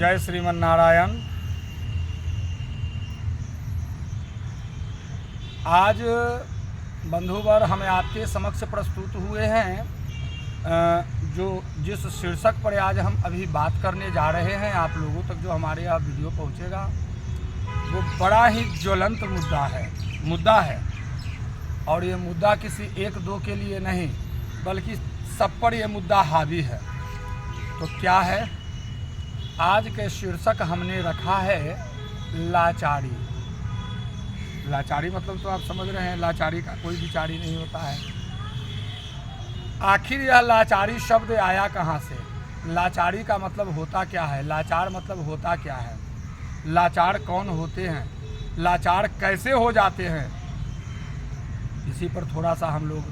जय श्रीमन नारायण। आज बंधुवर हमें आपके समक्ष प्रस्तुत हुए हैं जो जिस शीर्षक पर आज हम अभी बात करने जा रहे हैं, आप लोगों तक जो हमारे यहाँ वीडियो पहुँचेगा वो बड़ा ही ज्वलंत मुद्दा है और ये मुद्दा किसी एक दो के लिए नहीं बल्कि सब पर ये मुद्दा हावी है। तो क्या है? आज के शीर्षक हमने रखा है लाचारी। लाचारी मतलब तो आप समझ रहे हैं, लाचारी का कोई बिचारी नहीं होता है। आखिर यह लाचारी शब्द आया कहाँ से? लाचारी का मतलब होता क्या है? लाचार मतलब होता क्या है? लाचार कौन होते हैं? लाचार कैसे हो जाते हैं? इसी पर थोड़ा सा हम लोग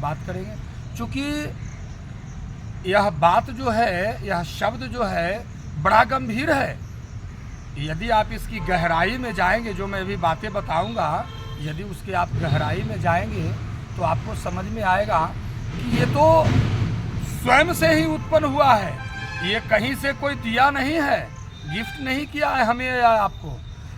बात करेंगे। चूँकि यह बात जो है, यह शब्द जो है बड़ा गंभीर है। यदि आप इसकी गहराई में जाएंगे, जो मैं अभी बातें बताऊंगा, यदि उसके आप गहराई में जाएंगे तो आपको समझ में आएगा कि ये तो स्वयं से ही उत्पन्न हुआ है। ये कहीं से कोई दिया नहीं है, गिफ्ट नहीं किया है हमें या आपको।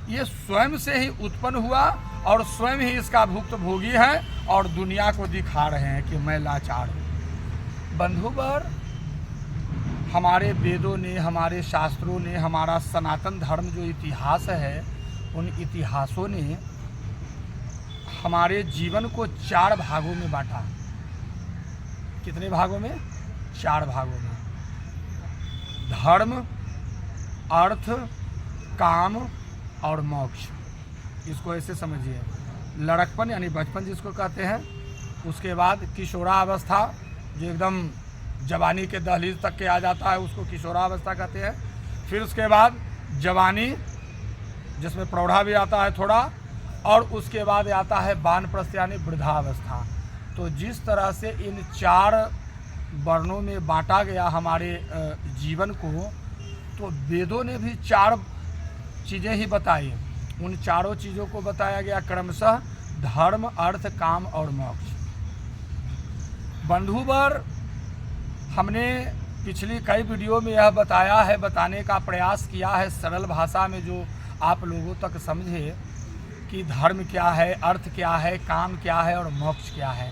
ये स्वयं से ही उत्पन्न हुआ और स्वयं ही इसका भुक्तभोगी है और दुनिया को दिखा रहे हैं कि मैं लाचार हूँ। बंधुवर, हमारे वेदों ने, हमारे शास्त्रों ने, हमारा सनातन धर्म जो इतिहास है, उन इतिहासों ने हमारे जीवन को 4 भागों में बांटा। कितने भागों में? 4 भागों में। धर्म, अर्थ, काम और मोक्ष। इसको ऐसे समझिए, लड़कपन यानी बचपन जिसको कहते हैं, उसके बाद किशोरावस्था जो एकदम जवानी के दहलीज तक के आ जाता है, उसको किशोरावस्था कहते हैं। फिर उसके बाद जवानी जिसमें प्रौढ़ा भी आता है थोड़ा, और उसके बाद आता है वानप्रस्थ यानी वृद्धावस्था। तो जिस तरह से इन 4 वर्णों में बांटा गया हमारे जीवन को, तो वेदों ने भी 4 चीज़ें ही बताई। उन चारों चीज़ों को बताया गया क्रमशः धर्म, अर्थ, काम और मोक्ष। बंधुवर, हमने पिछली कई वीडियो में यह बताया है, बताने का प्रयास किया है सरल भाषा में, जो आप लोगों तक समझे कि धर्म क्या है, अर्थ क्या है, काम क्या है और मोक्ष क्या है।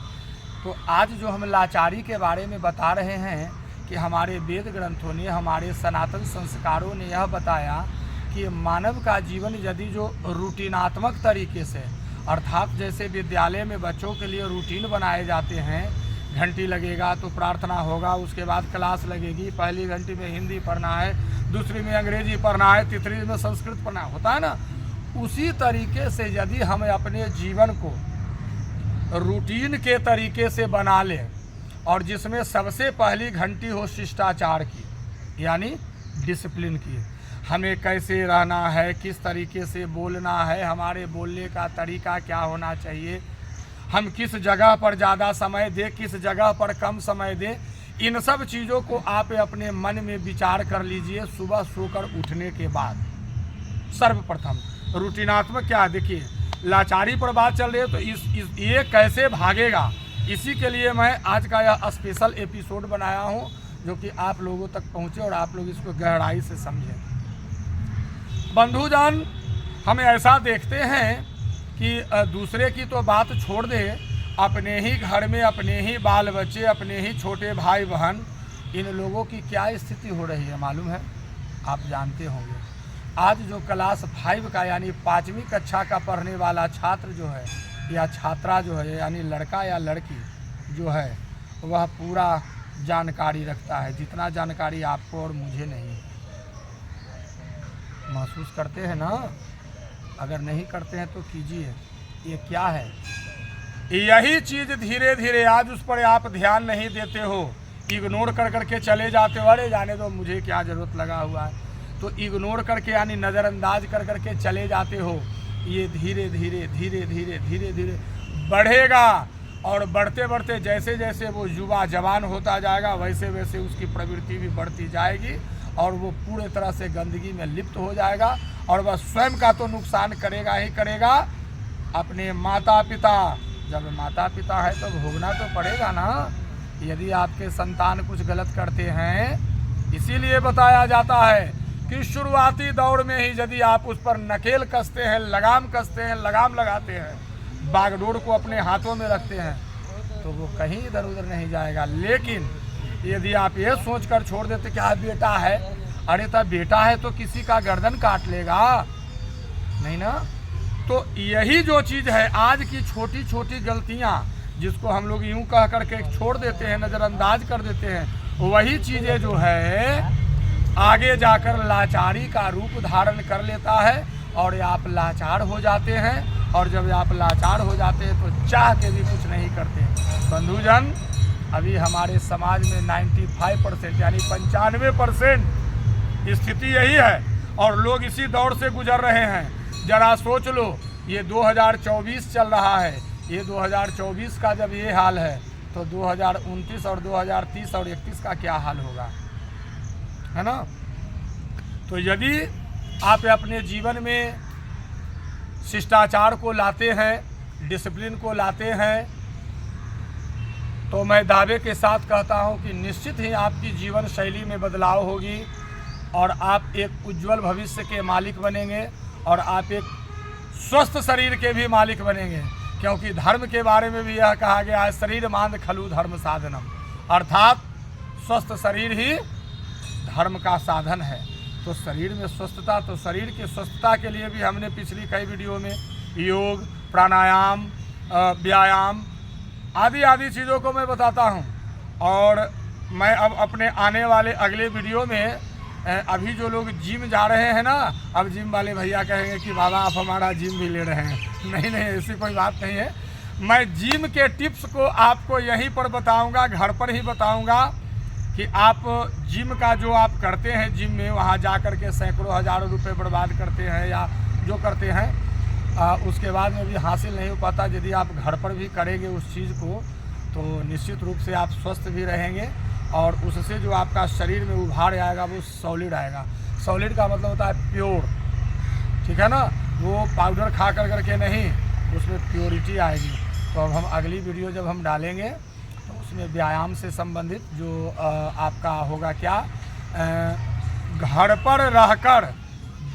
तो आज जो हम लाचारी के बारे में बता रहे हैं कि हमारे वेद ग्रंथों ने, हमारे सनातन संस्कारों ने यह बताया कि मानव का जीवन यदि जो रूटीनात्मक तरीके से, अर्थात जैसे विद्यालय में बच्चों के लिए रूटीन बनाए जाते हैं, घंटी लगेगा तो प्रार्थना होगा, उसके बाद क्लास लगेगी, पहली घंटी में हिंदी पढ़ना है, दूसरी में अंग्रेजी पढ़ना है, तीसरी में संस्कृत पढ़ना होता है ना, उसी तरीके से यदि हम अपने जीवन को रूटीन के तरीके से बना लें और जिसमें सबसे पहली घंटी हो शिष्टाचार की, यानी डिसिप्लिन की, हमें कैसे रहना है, किस तरीके से बोलना है, हमारे बोलने का तरीका क्या होना चाहिए, हम किस जगह पर ज़्यादा समय दें, किस जगह पर कम समय दें, इन सब चीज़ों को आप अपने मन में विचार कर लीजिए। सुबह सोकर उठने के बाद सर्वप्रथम रूटीनात्मक क्या है, देखिए लाचारी पर बात चल रही है तो ये कैसे भागेगा, इसी के लिए मैं आज का यह स्पेशल एपिसोड बनाया हूँ, जो कि आप लोगों तक पहुँचे और आप लोग इसको गहराई से समझें। बंधुजन, हम ऐसा देखते हैं कि दूसरे की तो बात छोड़ दे, अपने ही घर में अपने ही बाल बच्चे, अपने ही छोटे भाई बहन, इन लोगों की क्या स्थिति हो रही है मालूम है? आप जानते होंगे। आज जो क्लास 5 का यानी 5वीं कक्षा का पढ़ने वाला छात्र जो है या छात्रा जो है, यानी लड़का या लड़की जो है, वह पूरा जानकारी रखता है, जितना जानकारी आपको और मुझे नहीं है। महसूस करते हैं ना? अगर नहीं करते हैं तो कीजिए। ये क्या है? यही चीज़ धीरे धीरे आज उस पर आप ध्यान नहीं देते हो, इग्नोर कर करके चले जाते हो, अरे जाने दो, मुझे क्या ज़रूरत लगा हुआ है, तो इग्नोर करके यानी नज़रअंदाज कर करके चले जाते हो। ये धीरे धीरे धीरे धीरे धीरे धीरे बढ़ेगा और बढ़ते बढ़ते जैसे जैसे वो युवा जवान होता जाएगा, वैसे वैसे उसकी प्रवृत्ति भी बढ़ती जाएगी और वो पूरे तरह से गंदगी में लिप्त हो जाएगा और वह स्वयं का तो नुकसान करेगा ही करेगा, अपने माता पिता, जब माता पिता है तो भोगना तो पड़ेगा ना। यदि आपके संतान कुछ गलत करते हैं, इसीलिए बताया जाता है कि शुरुआती दौर में ही यदि आप उस पर नकेल कसते हैं, लगाम कसते हैं, लगाम लगाते हैं, बागडोर को अपने हाथों में रखते हैं, तो वो कहीं इधर उधर नहीं जाएगा। लेकिन यदि आप ये सोचकर छोड़ देते कि हाँ बेटा है, अरे तो बेटा है तो किसी का गर्दन काट लेगा, नहीं ना। तो यही जो चीज़ है, आज की छोटी छोटी गलतियाँ जिसको हम लोग यूं कह करके छोड़ देते हैं, नज़रअंदाज कर देते हैं, वही चीज़ें जो है आगे जाकर लाचारी का रूप धारण कर लेता है और आप लाचार हो जाते हैं। और जब आप लाचार हो जाते हैं तो चाह के भी कुछ नहीं करते। बंधुजन, अभी हमारे समाज में 95% यानी 95% स्थिति यही है और लोग इसी दौर से गुजर रहे हैं। जरा सोच लो, ये 2024 चल रहा है, ये 2024 का जब ये हाल है तो 2029 और 2030 और 31 का क्या हाल होगा, है ना। तो यदि आप अपने जीवन में शिष्टाचार को लाते हैं, डिसिप्लिन को लाते हैं, तो मैं दावे के साथ कहता हूं कि निश्चित ही आपकी जीवन शैली में बदलाव होगी और आप एक उज्जवल भविष्य के मालिक बनेंगे और आप एक स्वस्थ शरीर के भी मालिक बनेंगे। क्योंकि धर्म के बारे में भी यह कहा गया है, शरीर मांद खलु धर्म साधनम, अर्थात स्वस्थ शरीर ही धर्म का साधन है। तो शरीर में स्वस्थता, तो शरीर की स्वस्थता के लिए भी हमने पिछली कई वीडियो में योग, प्राणायाम, व्यायाम आदि आदि चीज़ों को मैं बताता हूं। और मैं अब अपने आने वाले अगले वीडियो में, अभी जो लोग जिम जा रहे हैं ना, अब जिम वाले भैया कहेंगे कि बाबा आप हमारा जिम भी ले रहे हैं। नहीं नहीं, ऐसी कोई बात नहीं है। मैं जिम के टिप्स को आपको यहीं पर बताऊंगा, घर पर ही बताऊंगा कि आप जिम का जो आप करते हैं, जिम में वहाँ जा कर के सैकड़ों हज़ारों रुपए बर्बाद करते हैं या जो करते हैं, उसके बाद में भी हासिल नहीं हो पाता। यदि आप घर पर भी करेंगे उस चीज़ को तो निश्चित रूप से आप स्वस्थ भी रहेंगे और उससे जो आपका शरीर में उभार आएगा वो सॉलिड आएगा। सॉलिड का मतलब होता है प्योर, ठीक है ना। वो पाउडर खा करके नहीं, उसमें प्योरिटी आएगी। तो अब हम अगली वीडियो जब हम डालेंगे तो उसमें व्यायाम से संबंधित जो आपका होगा क्या, घर पर रहकर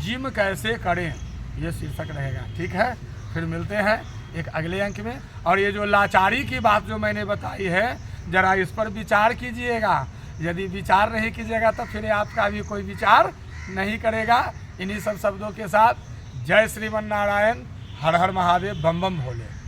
जिम कैसे करें, ये शीर्षक रहेगा। ठीक है, फिर मिलते हैं एक अगले अंक में। और ये जो लाचारी की बात जो मैंने बताई है, ज़रा इस पर विचार कीजिएगा। यदि विचार नहीं कीजिएगा तो फिर आपका भी कोई विचार नहीं करेगा। इन्हीं सब शब्दों के साथ जय श्रीमन नारायण, हर हर महादेव, बम बम भोले।